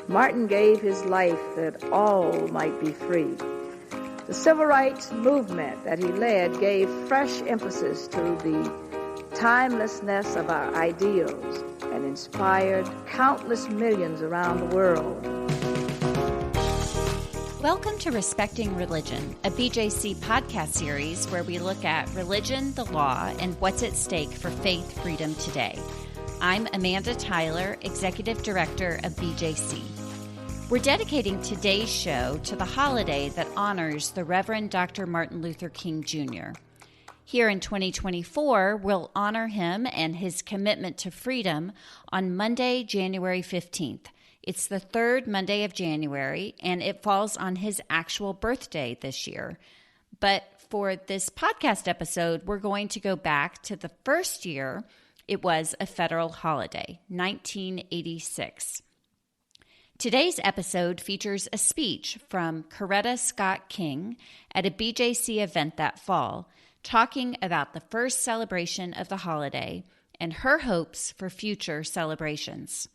Martin gave his life that all might be free. The civil rights movement that he led gave fresh emphasis to the timelessness of our ideals and inspired countless millions around the world. Welcome to Respecting Religion, a BJC podcast series where we look at religion, the law, and what's at stake for faith freedom today. I'm Amanda Tyler, Executive Director of BJC. We're dedicating today's show to the holiday that honors the Reverend Dr. Martin Luther King Jr. Here in 2024, we'll honor him and his commitment to freedom on Monday, January 15th. It's the third Monday of January, and it falls on his actual birthday this year. But for this podcast episode, we're going to go back to the first year it was a federal holiday, 1986. Today's episode features a speech from Coretta Scott King at a BJC event that fall, talking about the first celebration of the holiday and her hopes for future celebrations.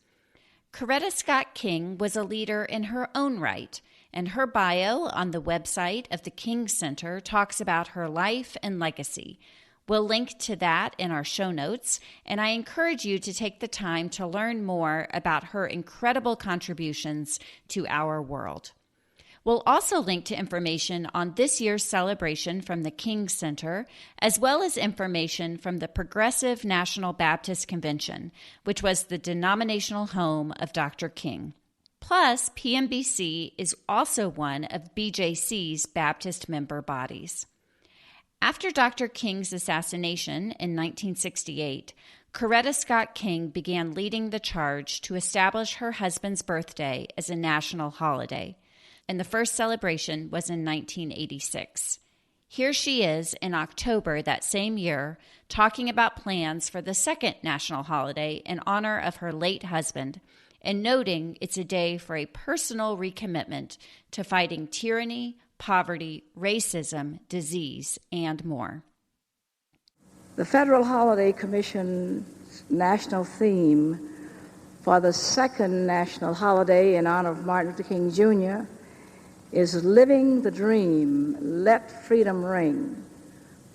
Coretta Scott King was a leader in her own right, and her bio on the website of the King Center talks about her life and legacy. We'll link to that in our show notes, and I encourage you to take the time to learn more about her incredible contributions to our world. We'll also link to information on this year's celebration from the King Center, as well as information from the Progressive National Baptist Convention, which was the denominational home of Dr. King. Plus, PMBC is also one of BJC's Baptist member bodies. After Dr. King's assassination in 1968, Coretta Scott King began leading the charge to establish her husband's birthday as a national holiday, and the first celebration was in 1986. Here she is in October that same year, talking about plans for the second national holiday in honor of her late husband, and noting it's a day for a personal recommitment to fighting tyranny, poverty, racism, disease, and more. The Federal Holiday Commission's national theme for the second national holiday in honor of Martin Luther King Jr. is Living the Dream, Let Freedom Ring,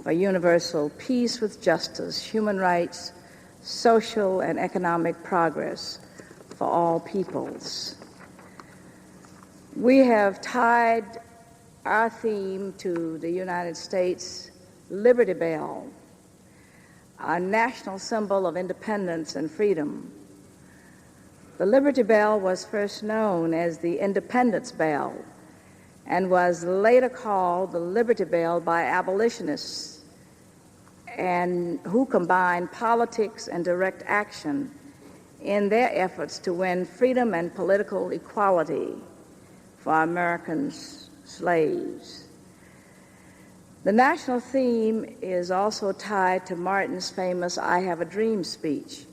for universal peace with justice, human rights, social and economic progress for all peoples. We have tied our theme to the United States Liberty Bell, our national symbol of independence and freedom. The Liberty Bell was first known as the Independence Bell and was later called the Liberty Bell by abolitionists and who combined politics and direct action in their efforts to win freedom and political equality for American slaves. The national theme is also tied to Martin's famous I Have a Dream speech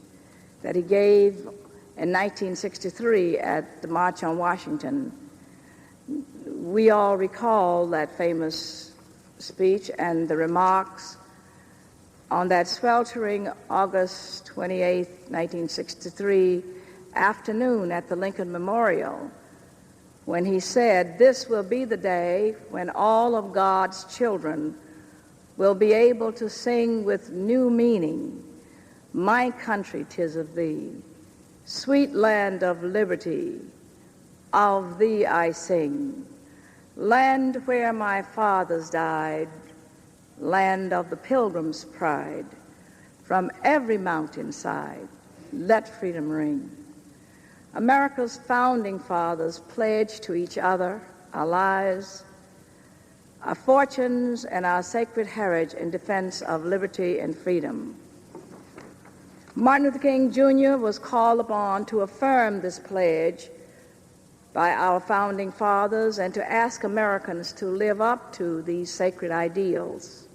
that he gave in 1963 at the March on Washington. We all recall that famous speech and the remarks on that sweltering August 28, 1963 afternoon at the Lincoln Memorial, when he said, "This will be the day when all of God's children will be able to sing with new meaning, my country 'tis of thee, sweet land of liberty, of thee I sing. Land where my fathers died, land of the pilgrim's pride, from every mountainside, let freedom ring." America's founding fathers pledged to each other our lives, our fortunes, and our sacred heritage in defense of liberty and freedom. Martin Luther King Jr. was called upon to affirm this pledge by our founding fathers and to ask Americans to live up to these sacred ideals.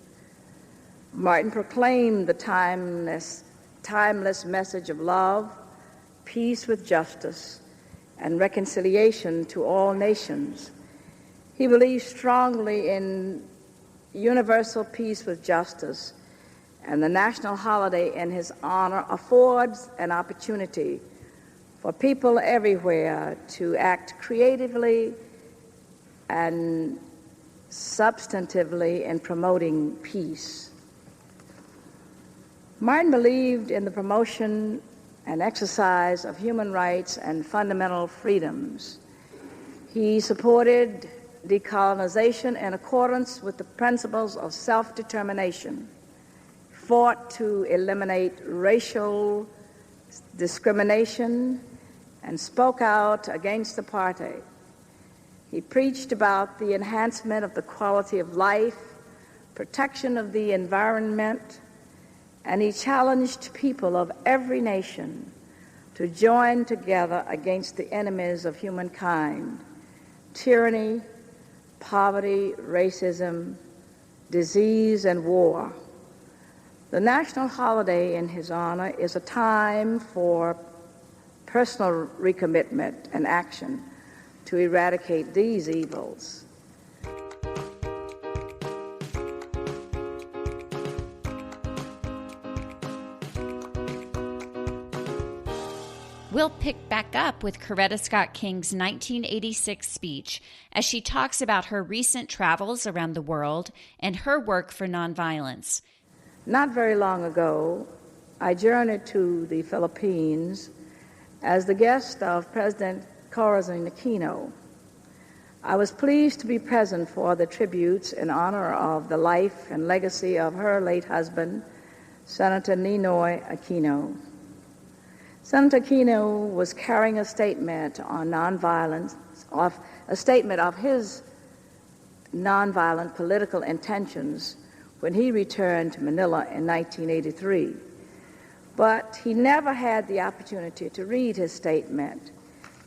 Martin proclaimed the timeless message of love, peace with justice, and reconciliation to all nations. He believed strongly in universal peace with justice, and the national holiday in his honor affords an opportunity for people everywhere to act creatively and substantively in promoting peace. Martin believed in the promotion and exercise of human rights and fundamental freedoms. He supported decolonization in accordance with the principles of self-determination, fought to eliminate racial discrimination, and spoke out against apartheid. He preached about the enhancement of the quality of life, protection of the environment, and he challenged people of every nation to join together against the enemies of humankind: tyranny, poverty, racism, disease, and war. The national holiday in his honor is a time for personal recommitment and action to eradicate these evils. We'll pick back up with Coretta Scott King's 1986 speech as she talks about her recent travels around the world and her work for nonviolence. Not very long ago, I journeyed to the Philippines as the guest of President Corazon Aquino. I was pleased to be present for the tributes in honor of the life and legacy of her late husband, Senator Ninoy Aquino. Senator Aquino was carrying a statement on nonviolence, a statement of his nonviolent political intentions when he returned to Manila in 1983. But he never had the opportunity to read his statement.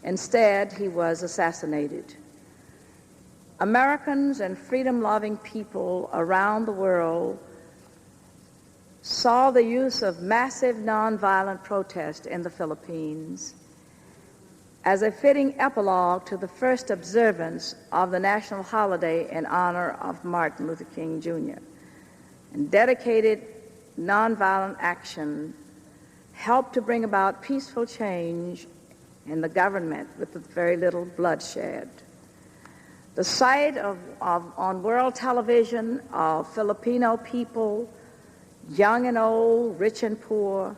Instead, he was assassinated. Americans and freedom-loving people around the world saw the use of massive nonviolent protest in the Philippines as a fitting epilogue to the first observance of the national holiday in honor of Martin Luther King, Jr. And dedicated nonviolent action helped to bring about peaceful change in the government with very little bloodshed. The sight on world television of Filipino people, young and old, rich and poor,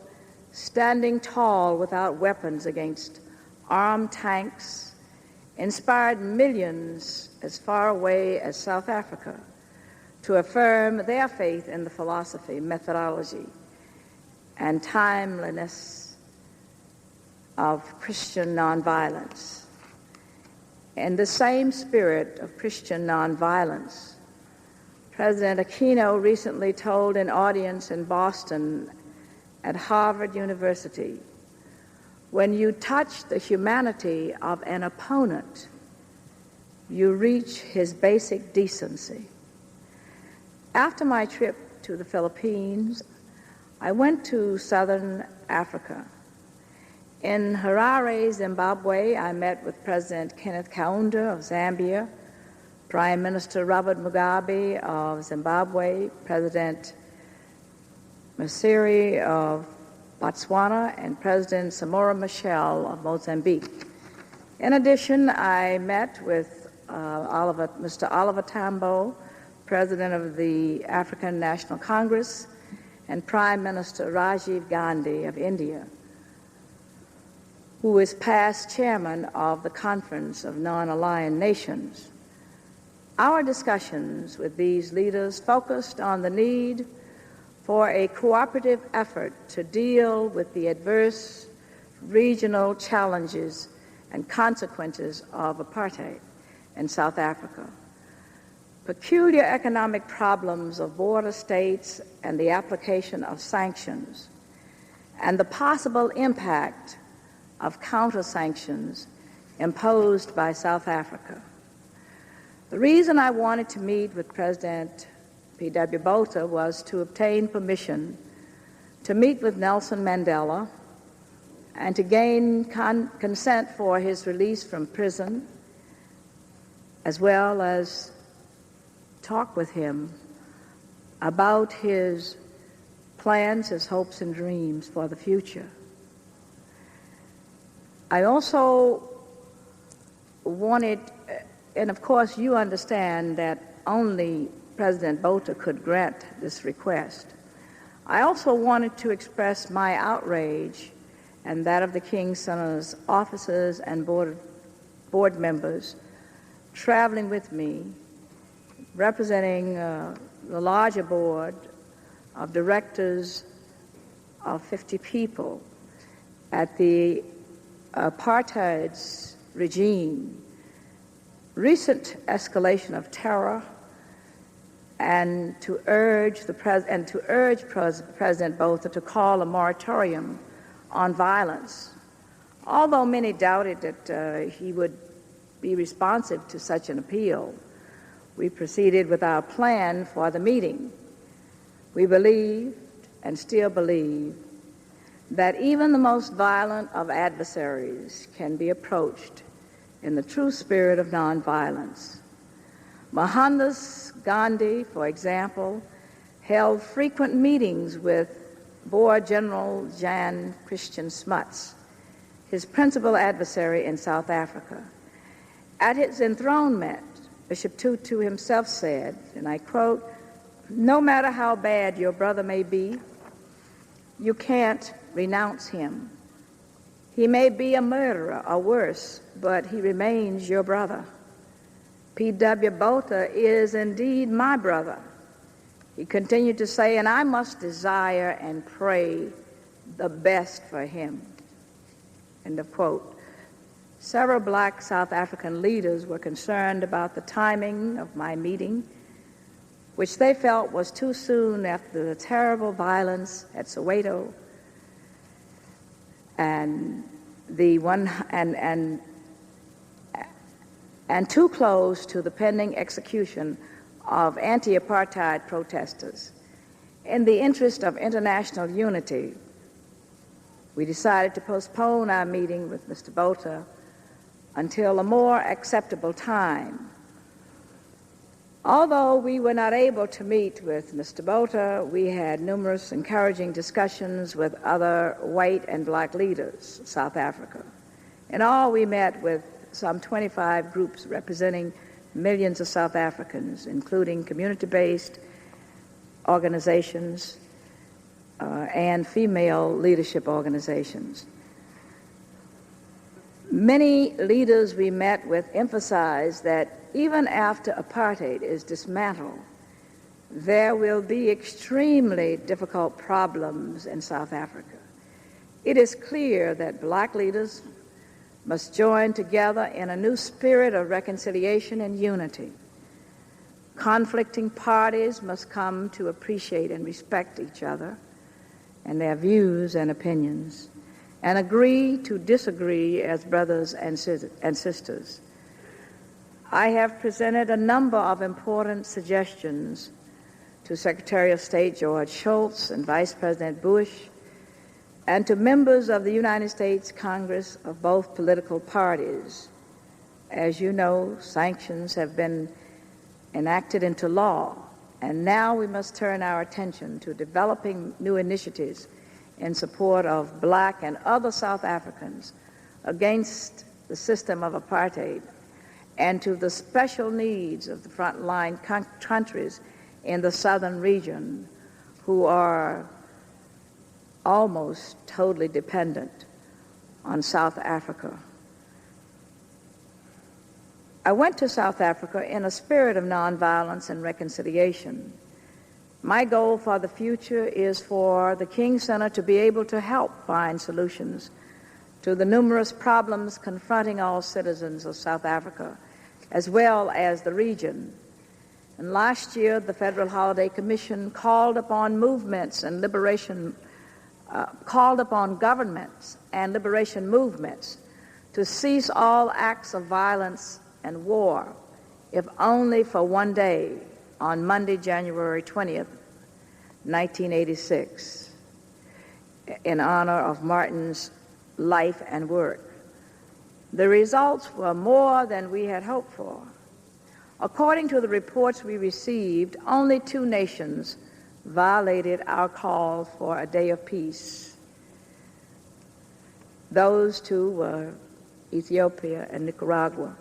standing tall without weapons against armed tanks, inspired millions as far away as South Africa to affirm their faith in the philosophy, methodology, and timeliness of Christian nonviolence. In the same spirit of Christian nonviolence, President Aquino recently told an audience in Boston at Harvard University, "When you touch the humanity of an opponent, you reach his basic decency." After my trip to the Philippines, I went to southern Africa. In Harare, Zimbabwe, I met with President Kenneth Kaunda of Zambia, Prime Minister Robert Mugabe of Zimbabwe, President Masiri of Botswana, and President Samora Machel of Mozambique. In addition, I met with Mr. Oliver Tambo, President of the African National Congress, and Prime Minister Rajiv Gandhi of India, who is past chairman of the Conference of Non-Aligned Nations. Our discussions with these leaders focused on the need for a cooperative effort to deal with the adverse regional challenges and consequences of apartheid in South Africa, peculiar economic problems of border states and the application of sanctions, and the possible impact of counter-sanctions imposed by South Africa. The reason I wanted to meet with President P.W. Botha was to obtain permission to meet with Nelson Mandela and to gain consent for his release from prison, as well as talk with him about his plans, his hopes and dreams for the future. I also wanted, and of course you understand that only President Botha could grant this request. I also wanted to express my outrage and that of the King Center's officers and board members traveling with me, representing the larger board of directors of 50 people at the apartheid's regime, recent escalation of terror, and to urge President Botha to call a moratorium on violence. Although many doubted that he would be responsive to such an appeal, we proceeded with our plan for the meeting. We believed and still believe that even the most violent of adversaries can be approached in the true spirit of nonviolence. Mohandas Gandhi, for example, held frequent meetings with Boer General Jan Christian Smuts, his principal adversary in South Africa. At his enthronement, Bishop Tutu himself said, and I quote, "No matter how bad your brother may be, you can't renounce him. He may be a murderer or worse, but he remains your brother. P.W. Botha is indeed my brother." He continued to say, "and I must desire and pray the best for him." End of quote. Several black South African leaders were concerned about the timing of my meeting, which they felt was too soon after the terrible violence at Soweto and too close to the pending execution of anti-apartheid protesters. In the interest of international unity, we decided to postpone our meeting with Mr. Botha until a more acceptable time. Although we were not able to meet with Mr. Botha, we had numerous encouraging discussions with other white and black leaders of South Africa. In all, we met with some 25 groups representing millions of South Africans, including community-based organizations and female leadership organizations. Many leaders we met with emphasized that even after apartheid is dismantled, there will be extremely difficult problems in South Africa. It is clear that black leaders must join together in a new spirit of reconciliation and unity. Conflicting parties must come to appreciate and respect each other and their views and opinions, and agree to disagree as brothers and sisters. I have presented a number of important suggestions to Secretary of State George Shultz and Vice President Bush, and to members of the United States Congress of both political parties. As you know, sanctions have been enacted into law, and now we must turn our attention to developing new initiatives in support of black and other South Africans against the system of apartheid, and to the special needs of the frontline countries in the southern region who are almost totally dependent on South Africa. I went to South Africa in a spirit of nonviolence and reconciliation. My goal for the future is for the King Center to be able to help find solutions to the numerous problems confronting all citizens of South Africa, as well as the region. And last year, the Federal Holiday Commission called upon governments and liberation movements to cease all acts of violence and war, if only for one day, on Monday, January 20th, 1986, in honor of Martin's life and work. The results were more than we had hoped for. According to the reports we received, only 2 nations violated our call for a day of peace. Those two were Ethiopia and Nicaragua.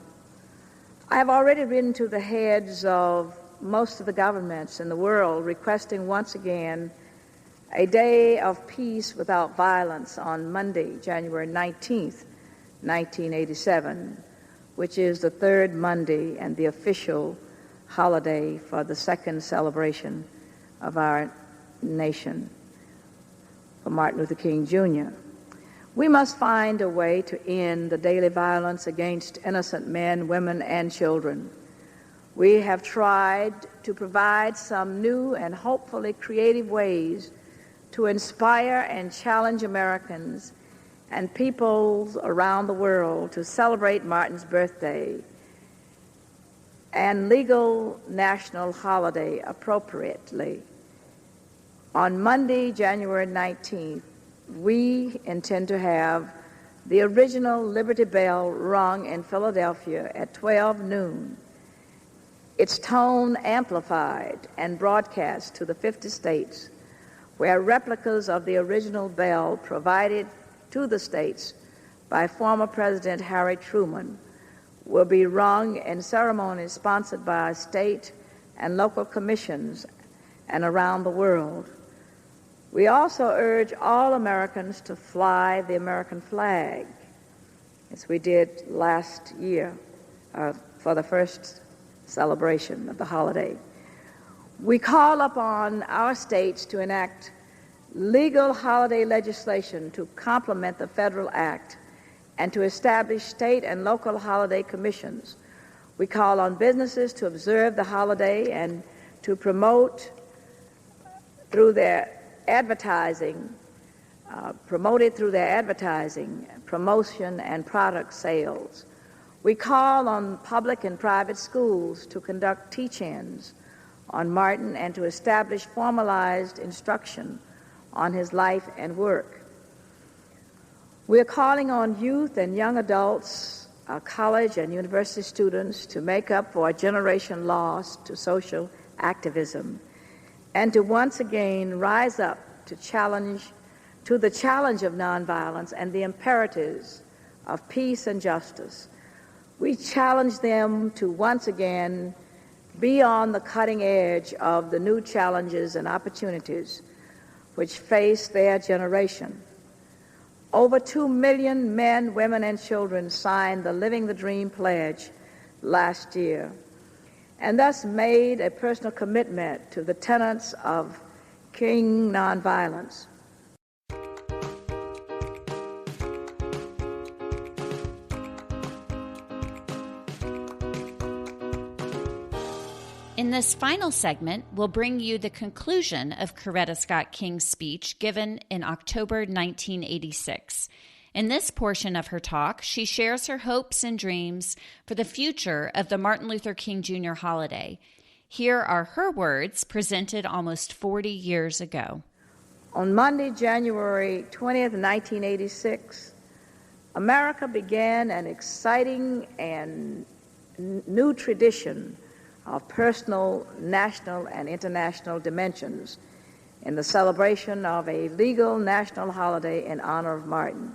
I have already written to the heads of most of the governments in the world requesting once again a day of peace without violence on Monday, January 19th, 1987, which is the third Monday and the official holiday for the second celebration of our nation, for Martin Luther King Jr. We must find a way to end the daily violence against innocent men, women, and children. We have tried to provide some new and hopefully creative ways to inspire and challenge Americans and peoples around the world to celebrate Martin's birthday and legal national holiday appropriately. On Monday, January 19th, we intend to have the original Liberty Bell rung in Philadelphia at 12 noon, its tone amplified and broadcast to the 50 states, where replicas of the original bell provided to the states by former President Harry Truman will be rung in ceremonies sponsored by state and local commissions and around the world. We also urge all Americans to fly the American flag, as we did last year for the first celebration of the holiday. We call upon our states to enact legal holiday legislation to complement the federal act and to establish state and local holiday commissions. We call on businesses to observe the holiday and to promote through their advertising, promotion, and product sales. We call on public and private schools to conduct teach-ins on Martin and to establish formalized instruction on his life and work. We are calling on youth and young adults, college and university students, to make up for a generation lost to social activism and to once again rise up to the challenge of nonviolence and the imperatives of peace and justice. We challenge them to once again be on the cutting edge of the new challenges and opportunities which face their generation. Over 2 million men, women, and children signed the Living the Dream Pledge last year, and thus made a personal commitment to the tenets of King nonviolence. In this final segment, we'll bring you the conclusion of Coretta Scott King's speech given in October 1986. In this portion of her talk, she shares her hopes and dreams for the future of the Martin Luther King Jr. holiday. Here are her words presented almost 40 years ago. On Monday, January 20th, 1986, America began an exciting and new tradition of personal, national, and international dimensions in the celebration of a legal national holiday in honor of Martin.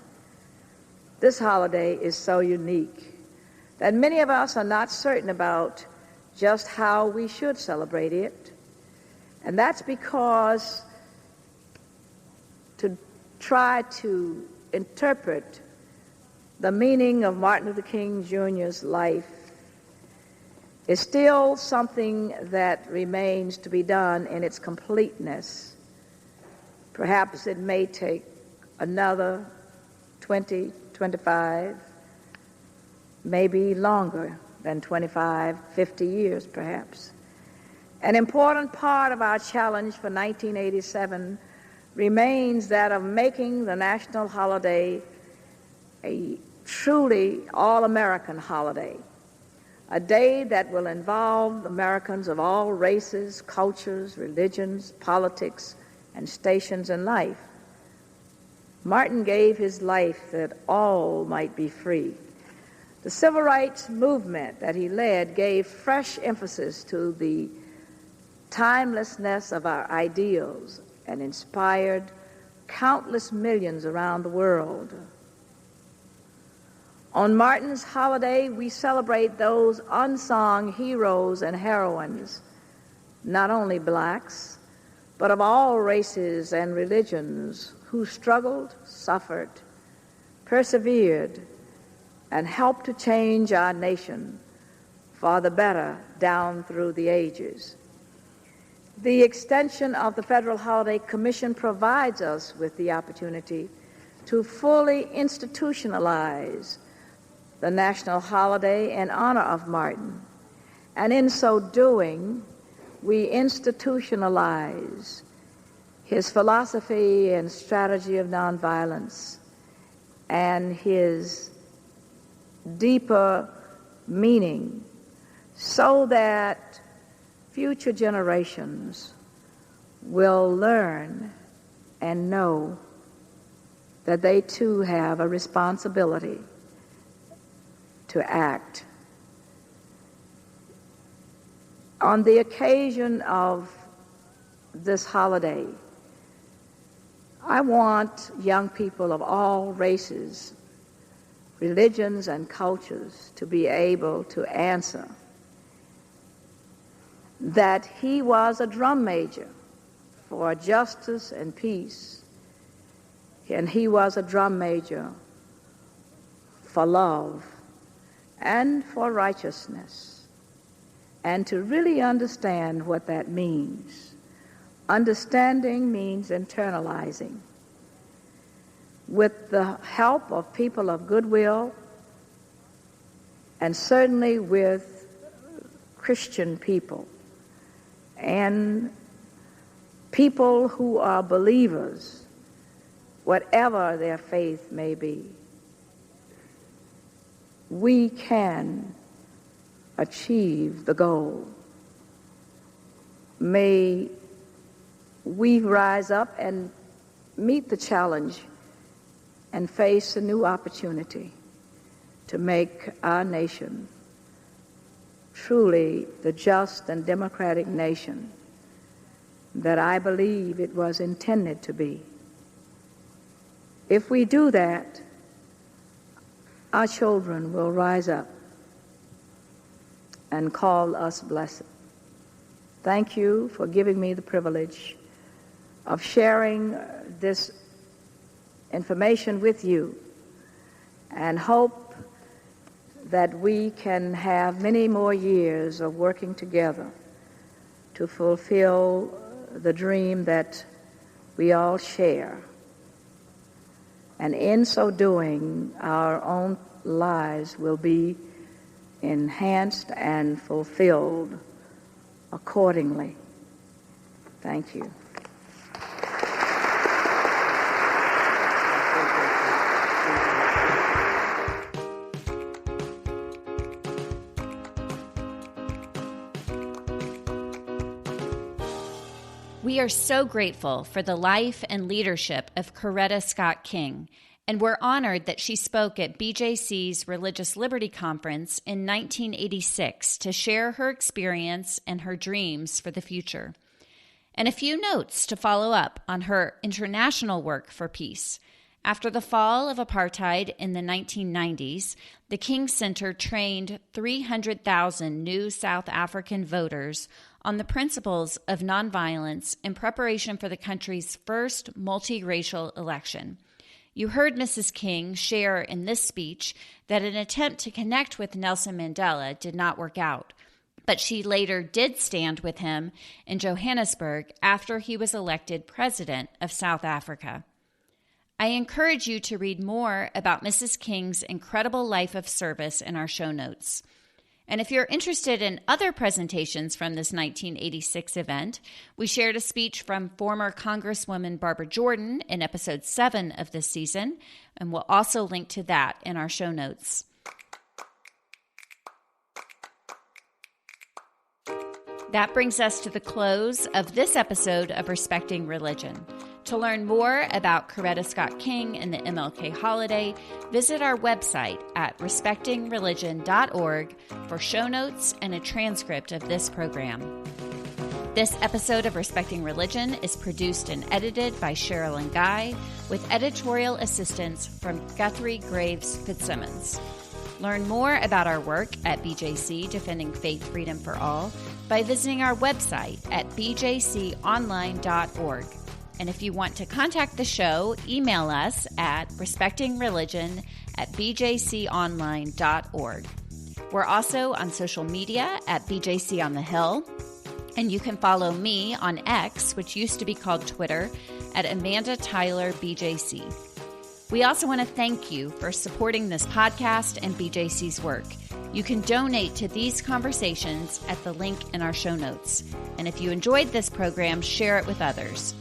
This holiday is so unique that many of us are not certain about just how we should celebrate it. And that's because to try to interpret the meaning of Martin Luther King Jr.'s life is still something that remains to be done in its completeness. Perhaps it may take another 20, 25, maybe longer than 25, 50 years perhaps. An important part of our challenge for 1987 remains that of making the national holiday a truly all-American holiday, a day that will involve Americans of all races, cultures, religions, politics, and stations in life. Martin gave his life that all might be free. The civil rights movement that he led gave fresh emphasis to the timelessness of our ideals and inspired countless millions around the world. On Martin's holiday, we celebrate those unsung heroes and heroines, not only blacks, but of all races and religions, who struggled, suffered, persevered, and helped to change our nation for the better down through the ages. The extension of the Federal Holiday Commission provides us with the opportunity to fully institutionalize the national holiday in honor of Martin. And in so doing, we institutionalize his philosophy and strategy of nonviolence and his deeper meaning, so that future generations will learn and know that they too have a responsibility to act. On the occasion of this holiday, I want young people of all races, religions, and cultures to be able to answer that he was a drum major for justice and peace, and he was a drum major for love and for righteousness, and to really understand what that means. Understanding means internalizing. With the help of people of goodwill, and certainly with Christian people, and people who are believers, whatever their faith may be, we can achieve the goal. May we rise up and meet the challenge and face a new opportunity to make our nation truly the just and democratic nation that I believe it was intended to be. If we do that, our children will rise up and call us blessed. Thank you for giving me the privilege of sharing this information with you, and hope that we can have many more years of working together to fulfill the dream that we all share. And in so doing, our own lives will be enhanced and fulfilled accordingly. Thank you. We are so grateful for the life and leadership of Coretta Scott King, and we're honored that she spoke at BJC's Religious Liberty Conference in 1986 to share her experience and her dreams for the future. And a few notes to follow up on her international work for peace. After the fall of apartheid in the 1990s, the King Center trained 300,000 new South African voters on the principles of nonviolence in preparation for the country's first multiracial election. You heard Mrs. King share in this speech that an attempt to connect with Nelson Mandela did not work out, but she later did stand with him in Johannesburg after he was elected president of South Africa. I encourage you to read more about Mrs. King's incredible life of service in our show notes. And if you're interested in other presentations from this 1986 event, we shared a speech from former Congresswoman Barbara Jordan in episode 7 of this season, and we'll also link to that in our show notes. That brings us to the close of this episode of Respecting Religion. To learn more about Coretta Scott King and the MLK holiday, visit our website at respectingreligion.org for show notes and a transcript of this program. This episode of Respecting Religion is produced and edited by Sherilyn Guy with editorial assistance from Guthrie Graves Fitzsimmons. Learn more about our work at BJC Defending Faith Freedom for All by visiting our website at bjconline.org. And if you want to contact the show, email us at respectingreligion@bjconline.org. We're also on social media at BJC on the Hill. And you can follow me on X, which used to be called Twitter, at Amanda Tyler BJC. We also want to thank you for supporting this podcast and BJC's work. You can donate to these conversations at the link in our show notes. And if you enjoyed this program, share it with others.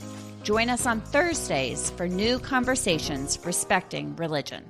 Join us on Thursdays for new conversations respecting religion.